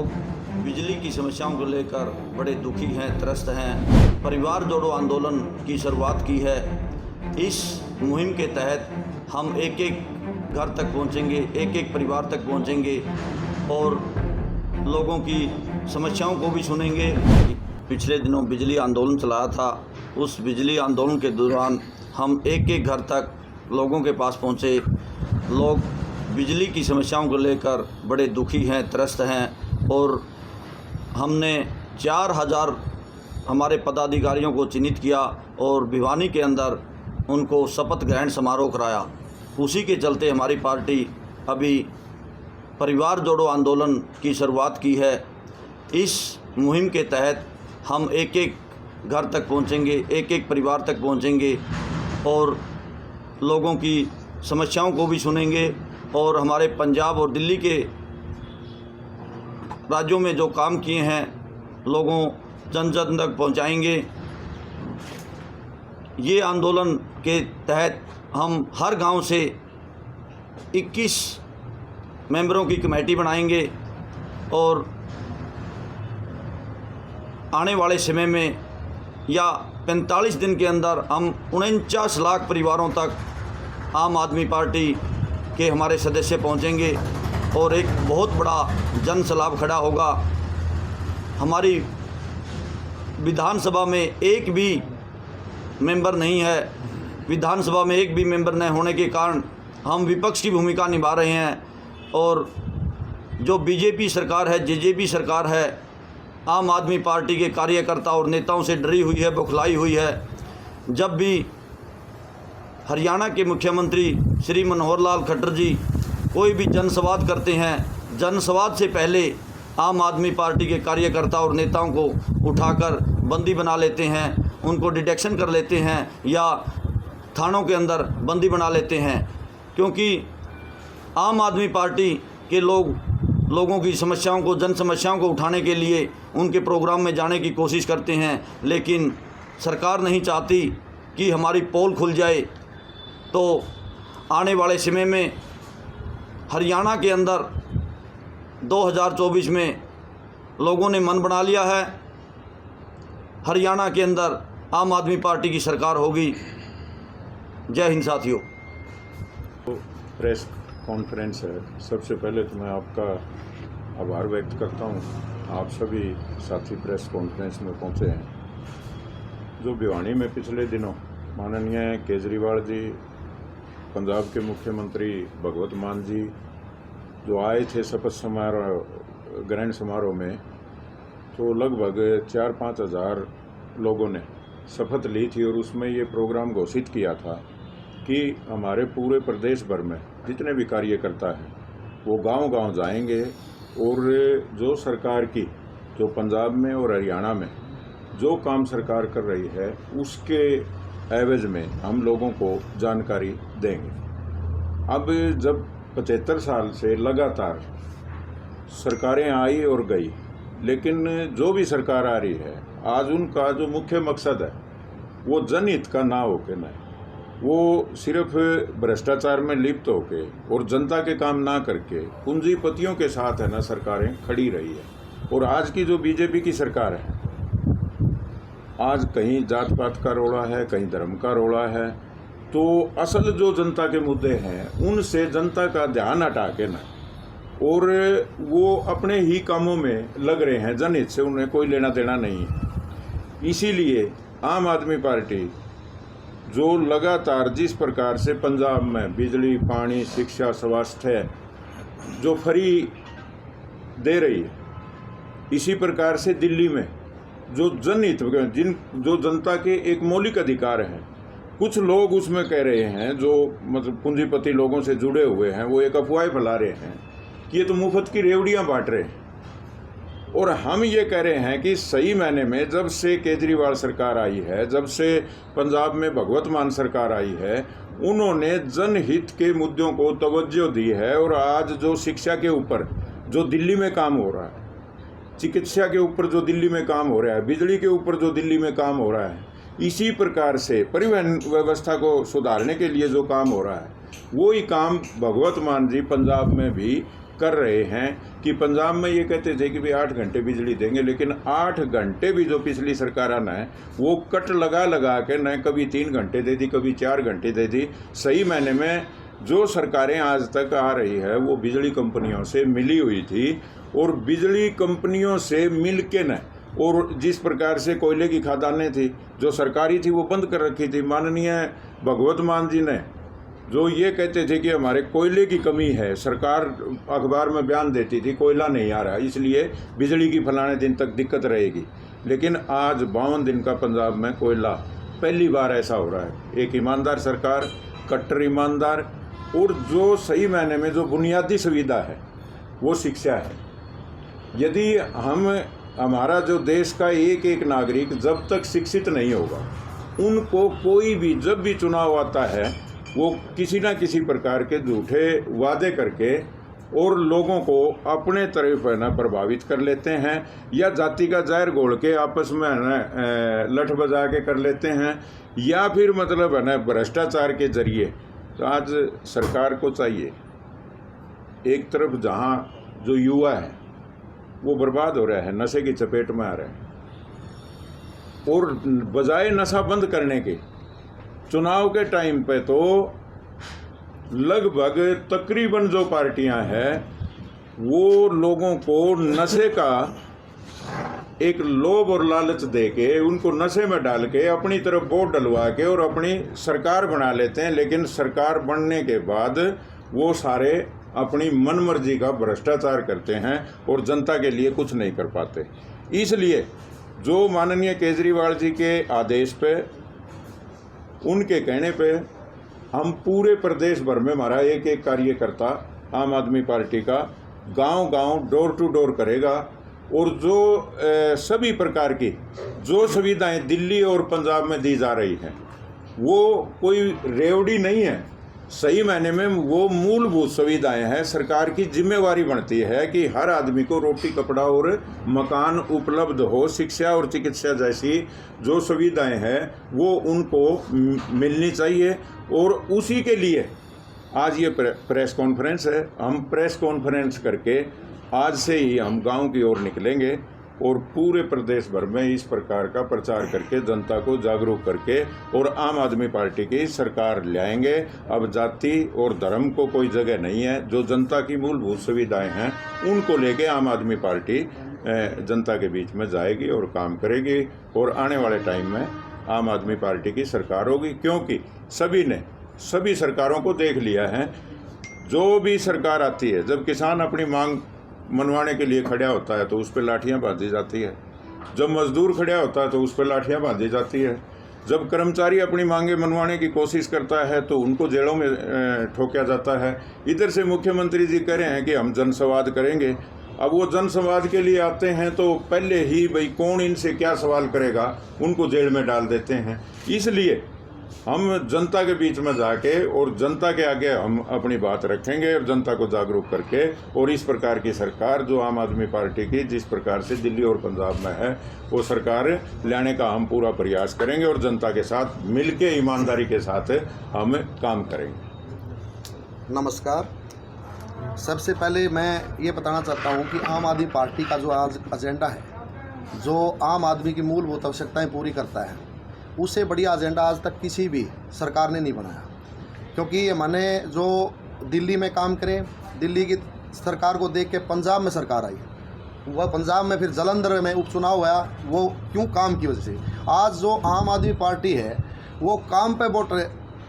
लोग बिजली की समस्याओं को लेकर बड़े दुखी हैं, त्रस्त हैं। परिवार जोड़ो आंदोलन की शुरुआत की है। इस मुहिम के तहत हम एक एक घर तक पहुंचेंगे, एक एक परिवार तक पहुंचेंगे और लोगों की समस्याओं को भी सुनेंगे। पिछले दिनों बिजली आंदोलन चलाया था। उस बिजली आंदोलन के दौरान हम एक एक घर तक लोगों के पास पहुंचे। लोग बिजली की समस्याओं को लेकर बड़े दुखी हैं, त्रस्त हैं और हमने 4000 हमारे पदाधिकारियों को चिन्हित किया और भिवानी के अंदर उनको शपथ ग्रहण समारोह कराया। उसी के चलते हमारी पार्टी अभी परिवार जोड़ो आंदोलन की शुरुआत की है। इस मुहिम के तहत हम एक एक घर तक पहुंचेंगे, एक एक परिवार तक पहुंचेंगे और लोगों की समस्याओं को भी सुनेंगे और हमारे पंजाब और दिल्ली के राज्यों में जो काम किए हैं लोगों जन जन तक पहुंचाएंगे। ये आंदोलन के तहत हम हर गांव से 21 मेंबरों की कमेटी बनाएंगे और आने वाले समय में या 45 दिन के अंदर हम 49 लाख परिवारों तक आम आदमी पार्टी के हमारे सदस्य पहुंचेंगे और एक बहुत बड़ा जन सलाब खड़ा होगा। हमारी विधानसभा में एक भी मेंबर नहीं है। विधानसभा में एक भी मेंबर न होने के कारण हम विपक्ष की भूमिका निभा रहे हैं और जो बीजेपी सरकार है, जेजेपी सरकार है, आम आदमी पार्टी के कार्यकर्ता और नेताओं से डरी हुई है, बौखलाई हुई है। जब भी हरियाणा के मुख्यमंत्री श्री मनोहर लाल खट्टर जी कोई भी जनसंवाद करते हैं, जनसंवाद से पहले आम आदमी पार्टी के कार्यकर्ता और नेताओं को उठाकर बंदी बना लेते हैं, उनको डिटेक्शन कर लेते हैं या थानों के अंदर बंदी बना लेते हैं। क्योंकि आम आदमी पार्टी के लोगों की समस्याओं को, जन समस्याओं को उठाने के लिए उनके प्रोग्राम में जाने की कोशिश करते हैं, लेकिन सरकार नहीं चाहती कि हमारी पोल खुल जाए। तो आने वाले समय में हरियाणा के अंदर 2024 में लोगों ने मन बना लिया है, हरियाणा के अंदर आम आदमी पार्टी की सरकार होगी। जय हिंद साथियों। तो प्रेस कॉन्फ्रेंस है। सबसे पहले तो मैं आपका आभार व्यक्त करता हूँ। आप सभी साथी प्रेस कॉन्फ्रेंस में पहुँचे हैं। जो भिवानी में पिछले दिनों माननीय केजरीवाल जी, पंजाब के मुख्यमंत्री भगवत मान जी जो आए थे शपथ समारोह ग्रहण समारोह में, तो लगभग 4-5 हज़ार लोगों ने शपथ ली थी और उसमें ये प्रोग्राम घोषित किया था कि हमारे पूरे प्रदेश भर में जितने भी कार्यकर्ता हैं वो गांव-गांव जाएंगे और जो सरकार की, जो पंजाब में और हरियाणा में जो काम सरकार कर रही है उसके एवज में हम लोगों को जानकारी देंगे। अब जब 75 साल से लगातार सरकारें आई और गई, लेकिन जो भी सरकार आ रही है आज उनका जो मुख्य मकसद है वो जनहित का ना होके न, वो सिर्फ भ्रष्टाचार में लिप्त होके और जनता के काम ना करके पूंजीपतियों के साथ है ना सरकारें खड़ी रही है। और आज की जो बीजेपी की सरकार है, आज कहीं जात पात का रोड़ा है, कहीं धर्म का रोड़ा है। तो असल जो जनता के मुद्दे हैं उनसे जनता का ध्यान हटा के ना, और वो अपने ही कामों में लग रहे हैं, जनहित से उन्हें कोई लेना देना नहीं है। इसीलिए आम आदमी पार्टी जो लगातार जिस प्रकार से पंजाब में बिजली, पानी, शिक्षा, स्वास्थ्य जो फ्री दे रही है, इसी प्रकार से दिल्ली में जो जनहित जो जनता के एक मौलिक अधिकार हैं, कुछ लोग उसमें कह रहे हैं, जो मतलब पूंजीपति लोगों से जुड़े हुए हैं, वो एक अफवाह फैला रहे हैं कि ये तो मुफ्त की रेवड़ियां बांट रहे हैं। और हम ये कह रहे हैं कि सही मायने में जब से केजरीवाल सरकार आई है, जब से पंजाब में भगवत मान सरकार आई है, उन्होंने जनहित के मुद्दों को तवज्जो दी है। और आज जो शिक्षा के ऊपर जो दिल्ली में काम हो रहा है, चिकित्सा के ऊपर जो दिल्ली में काम हो रहा है, बिजली के ऊपर जो दिल्ली में काम हो रहा है, इसी प्रकार से परिवहन व्यवस्था को सुधारने के लिए जो काम हो रहा है, वो ही काम भगवत मान जी पंजाब में भी कर रहे हैं कि पंजाब में ये कहते थे कि भाई 8 घंटे बिजली देंगे, लेकिन 8 घंटे भी जो पिछली सरकार आना है वो कट लगा लगा के न कभी 3 घंटे दे दी, कभी 4 घंटे दे दी। सही मायने में जो सरकारें आज तक आ रही है वो बिजली कंपनियों से मिली हुई थी, और बिजली कंपनियों से मिल के न, और जिस प्रकार से कोयले की खदानें थी जो सरकारी थी वो बंद कर रखी थी। माननीय भगवत मान जी ने जो ये कहते थे कि हमारे कोयले की कमी है, सरकार अखबार में बयान देती थी कोयला नहीं आ रहा इसलिए बिजली की फलाने दिन तक दिक्कत रहेगी, लेकिन आज 52 दिन का पंजाब में कोयला पहली बार ऐसा हो रहा है। एक ईमानदार सरकार, कट्टर ईमानदार, और जो सही मायने में जो बुनियादी सुविधा है वो शिक्षा है। यदि हमारा जो देश का एक एक नागरिक जब तक शिक्षित नहीं होगा, उनको कोई भी जब भी चुनाव आता है वो किसी ना किसी प्रकार के झूठे वादे करके और लोगों को अपने तरफ है ना प्रभावित कर लेते हैं, या जाति का जहर घोल के आपस में है ना लठ बजा के कर लेते हैं, या फिर मतलब है ना भ्रष्टाचार के जरिए। तो आज सरकार को चाहिए, एक तरफ जहाँ जो युवा है वो बर्बाद हो रहा है, नशे की चपेट में आ रहे हैं, और बजाय नशा बंद करने के चुनाव के टाइम पे तो लगभग तकरीबन जो पार्टियां हैं वो लोगों को नशे का एक लोभ और लालच दे के उनको नशे में डाल के अपनी तरफ वोट डलवा के और अपनी सरकार बना लेते हैं, लेकिन सरकार बनने के बाद वो सारे अपनी मनमर्जी का भ्रष्टाचार करते हैं और जनता के लिए कुछ नहीं कर पाते। इसलिए जो माननीय केजरीवाल जी के आदेश पे, उनके कहने पे हम पूरे प्रदेश भर में हमारा एक एक कार्यकर्ता आम आदमी पार्टी का गांव-गांव डोर टू डोर करेगा, और जो सभी प्रकार की जो सुविधाएं दिल्ली और पंजाब में दी जा रही हैं वो कोई रेवड़ी नहीं है, सही मायने में वो मूलभूत सुविधाएं हैं। सरकार की जिम्मेवारी बनती है कि हर आदमी को रोटी कपड़ा और मकान उपलब्ध हो, शिक्षा और चिकित्सा जैसी जो सुविधाएं हैं वो उनको मिलनी चाहिए, और उसी के लिए आज ये प्रेस कॉन्फ्रेंस है। हम प्रेस कॉन्फ्रेंस करके आज से ही हम गांव की ओर निकलेंगे और पूरे प्रदेश भर में इस प्रकार का प्रचार करके जनता को जागरूक करके और आम आदमी पार्टी की सरकार लाएंगे। अब जाति और धर्म को कोई जगह नहीं है, जो जनता की मूलभूत सुविधाएं हैं उनको लेके आम आदमी पार्टी जनता के बीच में जाएगी और काम करेगी, और आने वाले टाइम में आम आदमी पार्टी की सरकार होगी, क्योंकि सभी सरकारों को देख लिया है। जो भी सरकार आती है, जब किसान अपनी मांग मनवाने के लिए खड़ा होता है तो उस पर लाठियाँ बांधी जाती है, जब मजदूर खड़ा होता है तो उस पर लाठियाँ बांधी जाती है, जब कर्मचारी अपनी मांगे मनवाने की कोशिश करता है तो उनको जेलों में ठोका जाता है। इधर से मुख्यमंत्री जी कह रहे हैं कि हम जनसंवाद करेंगे। अब वो जनसंवाद के लिए आते हैं तो पहले ही भाई कौन इनसे क्या सवाल करेगा उनको जेल में डाल देते हैं। इसलिए हम जनता के बीच में जाके और जनता के आगे हम अपनी बात रखेंगे और जनता को जागरूक करके, और इस प्रकार की सरकार जो आम आदमी पार्टी की जिस प्रकार से दिल्ली और पंजाब में है वो सरकार लाने का हम पूरा प्रयास करेंगे, और जनता के साथ मिलके ईमानदारी के साथ हम काम करेंगे। नमस्कार। सबसे पहले मैं ये बताना चाहता हूँ कि आम आदमी पार्टी का जो आज एजेंडा है, जो आम आदमी की मूलभूत आवश्यकताएँ पूरी करता है, उससे बढ़िया एजेंडा आज तक किसी भी सरकार ने नहीं बनाया। क्योंकि मैंने जो दिल्ली में काम करें, दिल्ली की सरकार को देख के पंजाब में सरकार आई, वह पंजाब में फिर जालंधर में उपचुनाव हुआ, वो क्यों? काम की वजह से। आज जो आम आदमी पार्टी है वो काम पे वोट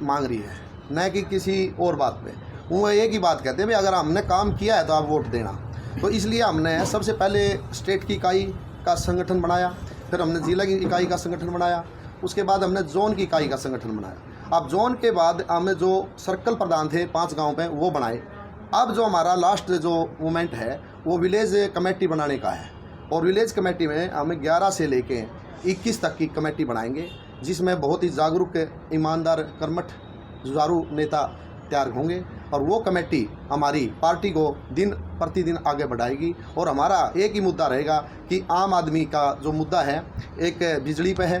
मांग रही है, न कि किसी और बात पे। वो एक ही बात कहते हैं भाई अगर हमने काम किया है तो आप वोट देना। तो इसलिए हमने सबसे पहले स्टेट की इकाई का संगठन बनाया, फिर हमने ज़िला की इकाई का संगठन बनाया, उसके बाद हमने जोन की इकाई का संगठन बनाया। अब जोन के बाद हमने जो सर्कल प्रधान थे 5 गांव पे वो बनाए। अब जो हमारा लास्ट जो मूवमेंट है वो विलेज कमेटी बनाने का है, और विलेज कमेटी में हमें 11 से लेके 21 तक की कमेटी बनाएंगे, जिसमें बहुत ही जागरूक, ईमानदार, कर्मठ, जुझारू नेता तैयार होंगे, और वो कमेटी हमारी पार्टी को दिन प्रतिदिन आगे बढ़ाएगी। और हमारा एक ही मुद्दा रहेगा कि आम आदमी का जो मुद्दा है, एक बिजली पे है,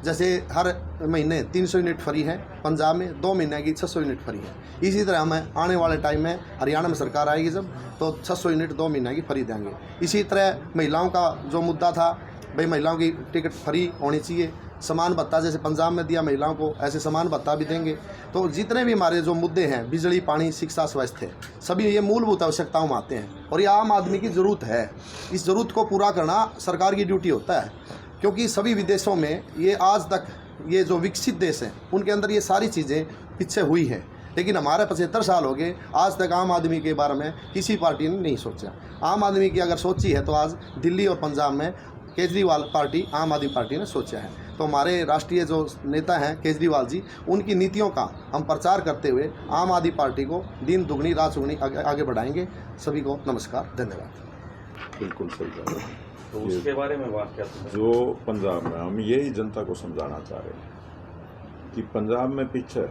जैसे हर महीने 300 यूनिट फ्री है, पंजाब में 2 महीने की 600 यूनिट फ्री है। इसी तरह हमें आने वाले टाइम में हरियाणा में सरकार आएगी जब, तो 600 यूनिट 2 महीने की फ्री देंगे। इसी तरह महिलाओं का जो मुद्दा था, भाई महिलाओं की टिकट फ्री होनी चाहिए, समान भत्ता जैसे पंजाब में दिया महिलाओं को, ऐसे समान भत्ता भी देंगे। तो जितने भी हमारे जो मुद्दे हैं, बिजली, पानी, शिक्षा, स्वास्थ्य, सभी ये मूलभूत आवश्यकताओं में आते हैं और ये आम आदमी की ज़रूरत है। इस ज़रूरत को पूरा करना सरकार की ड्यूटी होता है, क्योंकि सभी विदेशों में ये आज तक ये जो विकसित देश हैं उनके अंदर ये सारी चीज़ें पीछे हुई हैं, लेकिन हमारे 75 साल हो गए, आज तक आम आदमी के बारे में किसी पार्टी ने नहीं सोचा। आम आदमी की अगर सोची है तो आज दिल्ली और पंजाब में केजरीवाल पार्टी, आम आदमी पार्टी ने सोचा है। तो हमारे राष्ट्रीय जो नेता हैं केजरीवाल जी, उनकी नीतियों का हम प्रचार करते हुए आम आदमी पार्टी को दिन दुगनी रात चौगुनी आगे बढ़ाएंगे। सभी को नमस्कार, धन्यवाद। बिल्कुल सही बात है। तो उसके बारे में बात क्या था? जो पंजाब में हम यही जनता को समझाना चाह रहे हैं कि पंजाब में पीछे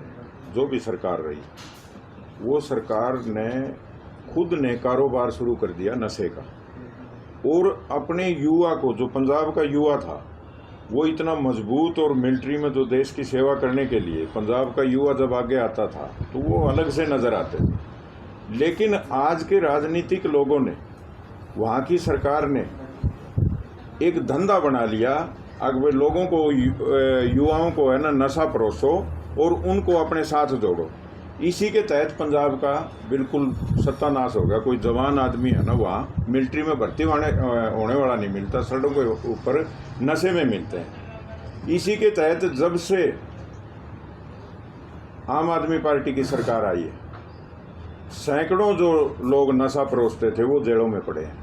जो भी सरकार रही, वो सरकार ने खुद ने कारोबार शुरू कर दिया नशे का, और अपने युवा को, जो पंजाब का युवा था वो इतना मजबूत, और मिलिट्री में जो देश की सेवा करने के लिए पंजाब का युवा जब आगे आता था तो वो अलग से नज़र आते थे। लेकिन आज के राजनीतिक लोगों ने, वहाँ की सरकार ने एक धंधा बना लिया, अगर लोगों को, युवाओं को है ना, नशा परोसो और उनको अपने साथ जोड़ो। इसी के तहत पंजाब का बिल्कुल सत्यानाश हो गया। कोई जवान आदमी है ना, वहाँ मिलिट्री में भर्ती होने वाला नहीं मिलता, सड़कों के ऊपर नशे में मिलते हैं। इसी के तहत जब से आम आदमी पार्टी की सरकार आई है, सैकड़ों जो लोग नशा परोसते थे वो जेलों में पड़े हैं,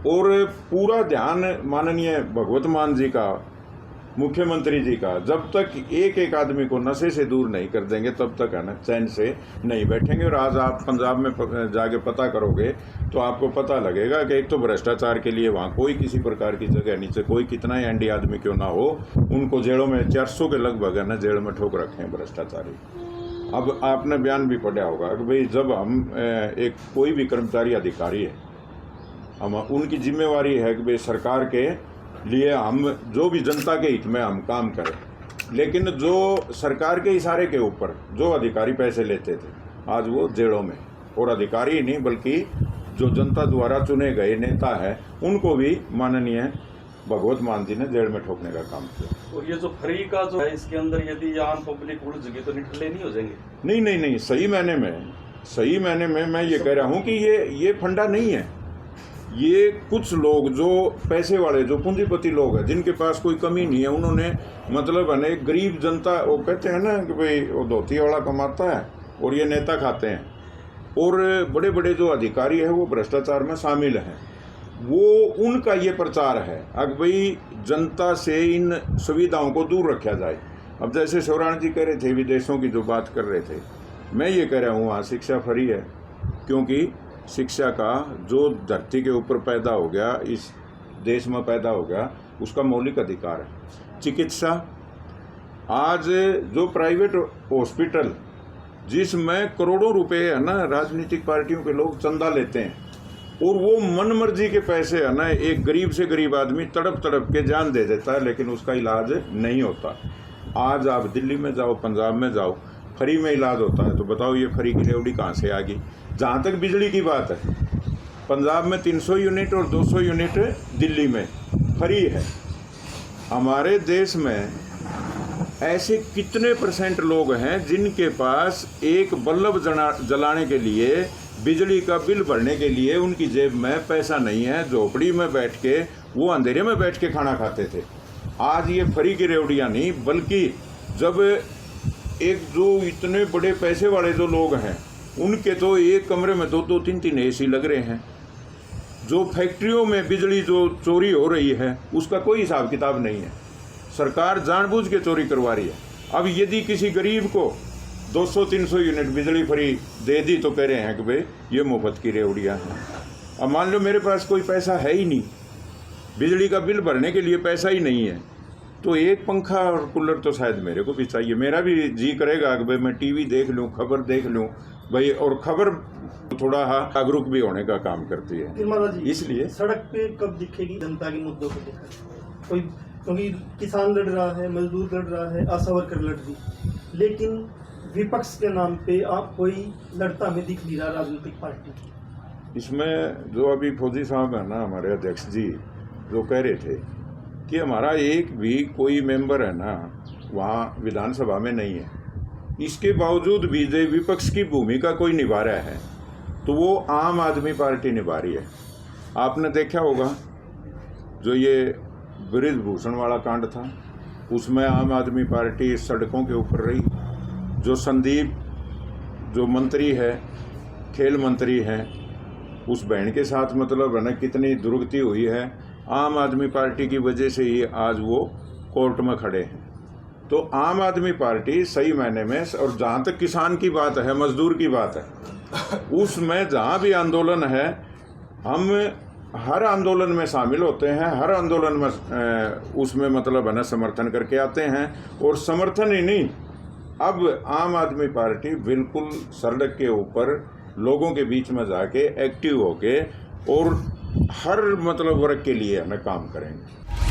और पूरा ध्यान माननीय भगवत मान जी का, मुख्यमंत्री जी का, जब तक एक एक आदमी को नशे से दूर नहीं कर देंगे तब तक है ना चैन से नहीं बैठेंगे। और आज आप पंजाब में जाके पता करोगे तो आपको पता लगेगा कि एक तो भ्रष्टाचार के लिए वहाँ कोई किसी प्रकार की जगह नीचे, कोई कितना ही एनडी आदमी क्यों ना हो, उनको जेलों में 400 के लगभग है ना जेल में ठोक रखे हैं भ्रष्टाचारी। अब आपने बयान भी पढ़ा होगा कि भाई जब हम एक कोई भी कर्मचारी अधिकारी है, हम उनकी जिम्मेवारी है कि भाई सरकार के लिए हम जो भी जनता के हित में हम काम करें, लेकिन जो सरकार के इशारे के ऊपर जो अधिकारी पैसे लेते थे आज वो जेलों में, और अधिकारी नहीं बल्कि जो जनता द्वारा चुने गए नेता है उनको भी माननीय भगवत मान जी ने जेल में ठोकने का काम किया। और ये जो फ्री का जो है, इसके अंदर यदि आम पब्लिक उलझ गई तो निठल्ले नहीं हो जाएंगे? नहीं, सही मायने में मैं ये कह रहा हूँ कि ये फंडा नहीं है। ये कुछ लोग जो पैसे वाले, जो पूंजीपति लोग हैं, जिनके पास कोई कमी नहीं है, उन्होंने मतलब है ना, गरीब जनता, वो कहते हैं ना कि भाई वो धोती वाला कमाता है और ये नेता खाते हैं, और बड़े बड़े जो अधिकारी है वो भ्रष्टाचार में शामिल हैं, वो उनका ये प्रचार है अब भाई जनता से इन सुविधाओं को दूर रखा जाए। अब जैसे शिवराण जी कह रहे थे, विदेशों की जो बात कर रहे थे, मैं ये कह रहा हूँ वहाँ शिक्षा फ्री है, क्योंकि शिक्षा का जो धरती के ऊपर पैदा हो गया, इस देश में पैदा हो गया, उसका मौलिक अधिकार है। चिकित्सा, आज जो प्राइवेट हॉस्पिटल जिसमें करोड़ों रुपए है ना राजनीतिक पार्टियों के लोग चंदा लेते हैं, और वो मन मर्जी के पैसे है ना, एक गरीब से गरीब आदमी तड़प तड़प के जान दे देता है, लेकिन उसका इलाज नहीं होता। आज आप दिल्ली में जाओ, पंजाब में जाओ, फ्री में इलाज होता है, तो बताओ ये फ्री की रेवड़ी कहाँ से आ गई। जहाँ तक बिजली की बात है, पंजाब में 300 यूनिट और 200 यूनिट दिल्ली में फ्री है। हमारे देश में ऐसे कितने % लोग हैं जिनके पास एक बल्ब जलाने के लिए, बिजली का बिल भरने के लिए उनकी जेब में पैसा नहीं है, झोपड़ी में बैठ के, वो अंधेरे में बैठ के खाना खाते थे। आज ये फ्री की रेवड़ियाँ नहीं, बल्कि जब एक जो इतने बड़े पैसे वाले जो लोग हैं, उनके तो एक कमरे में 2-2, 3-3 AC लग रहे हैं। जो फैक्ट्रियों में बिजली जो चोरी हो रही है उसका कोई हिसाब किताब नहीं है, सरकार जानबूझ के चोरी करवा रही है। अब यदि किसी गरीब को 200-300 यूनिट बिजली फ्री दे दी तो कह रहे हैं कि भाई ये मुफ्त की रेवड़ियाँ हैं। अब मान लो मेरे पास कोई पैसा है ही नहीं, बिजली का बिल भरने के लिए पैसा ही नहीं है, तो एक पंखा और कूलर तो शायद मेरे को भी चाहिए। मेरा भी जी करेगा कि भाई मैं टीवी देख लूँ, खबर देख लूँ भाई, और खबर थोड़ा जागरूक भी होने का काम करती है। निर्मला जी, इसलिए सड़क पे कब दिखेगी जनता के मुद्दों को लेकर? कोई क्योंकि किसान लड़ रहा है, मजदूर लड़ रहा है, आशा वर्कर लड़ रही, लेकिन विपक्ष के नाम पे आप कोई लड़ता हमें दिख नहीं रहा राजनीतिक पार्टी। इसमें जो अभी फौजी साहब है ना, हमारे अध्यक्ष जी, जो कह रहे थे कि हमारा एक भी कोई मेंबर है ना वहाँ विधानसभा में नहीं है, इसके बावजूद भी जो विपक्ष की भूमिका कोई निभा रहा है तो वो आम आदमी पार्टी निभा रही है। आपने देखा होगा जो ये बृजभूषण वाला कांड था, उसमें आम आदमी पार्टी सड़कों के ऊपर रही। जो संदीप जो मंत्री है, खेल मंत्री हैं, उस बहन के साथ मतलब है ना कितनी दुर्गति हुई है, आम आदमी पार्टी की वजह से ही आज वो कोर्ट में खड़े हैं। तो आम आदमी पार्टी सही मायने में, और जहाँ तक किसान की बात है, मजदूर की बात है, उसमें जहाँ भी आंदोलन है हम हर आंदोलन में शामिल होते हैं, हर आंदोलन में उसमें मतलब है ना समर्थन करके आते हैं। और समर्थन ही नहीं, अब आम आदमी पार्टी बिल्कुल सड़क के ऊपर लोगों के बीच में जाके एक्टिव होके और हर मतलब वर्ग के लिए हमें काम करेंगे।